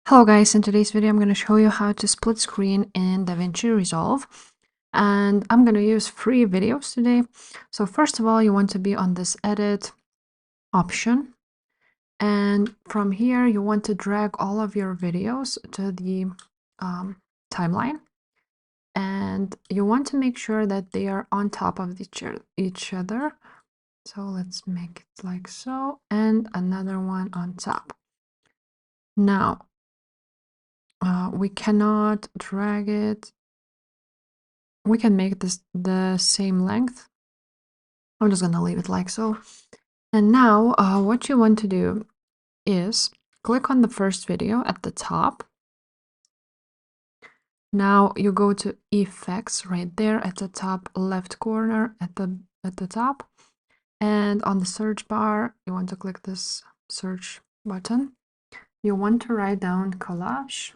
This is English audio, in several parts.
Hello guys, in today's video I'm going to show you how to split screen in DaVinci Resolve, and I'm going to use free videos today. So first of all, you want to be on this edit option, and from here you want to drag all of your videos to the timeline, and you want to make sure that they are on top of each other. So let's make it like so, and another one on top. Now we cannot drag it. We can make this the same length. I'm just gonna leave it like so. And now what you want to do is click on the first video at the top. Now you go to effects right there at the top left corner at the top, and on the search bar you want to click this search button. You want to write down collage.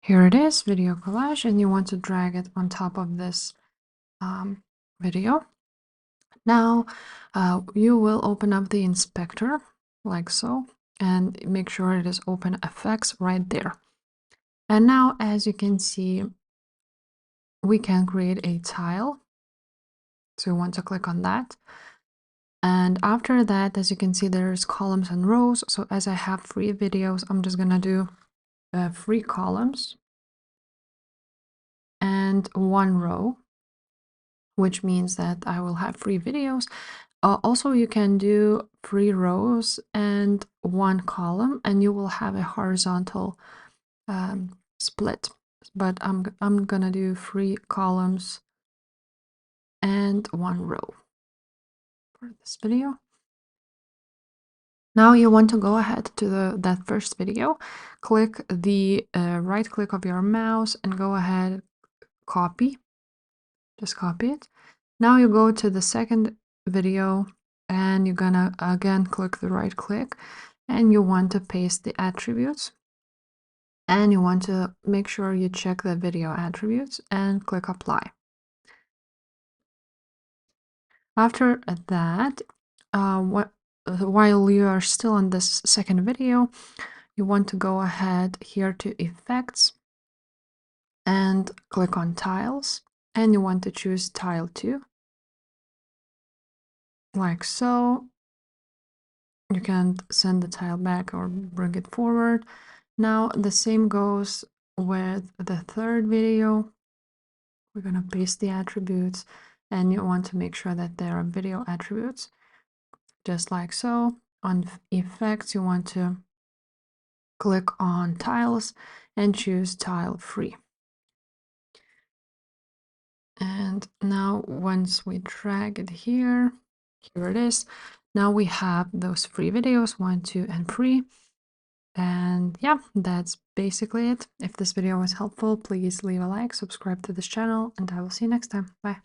Here it is, video collage, and you want to drag it on top of this video. Now you will open up the inspector like so, and make sure it is open effects right there. And now, as you can see, we can create a tile. So you want to click on that. And after that, as you can see, there's columns and rows. So as I have free videos, I'm just gonna do free columns and one row, which means that I will have free videos. Also, you can do free rows and one column, and you will have a horizontal split. But I'm gonna do free columns and one row for this video. Now you want to go ahead to that first video, click the right click of your mouse and go ahead, copy. Just copy it. Now you go to the second video and you're gonna again click the right click and you want to paste the attributes, and you want to make sure you check the video attributes and click apply. After that, while you are still on this second video, you want to go ahead here to effects and click on tiles, and you want to choose tile 2 like so. You can send the tile back or bring it forward. Now the same goes with the third video. We're going to paste the attributes, and you want to make sure that there are video attributes just like so. On effects, you want to click on tiles and choose tile free. And now once we drag it here it is. Now we have those free videos, 1, 2, and 3. And yeah, that's basically it. If this video was helpful, please leave a like, subscribe to this channel, and I will see you next time. Bye.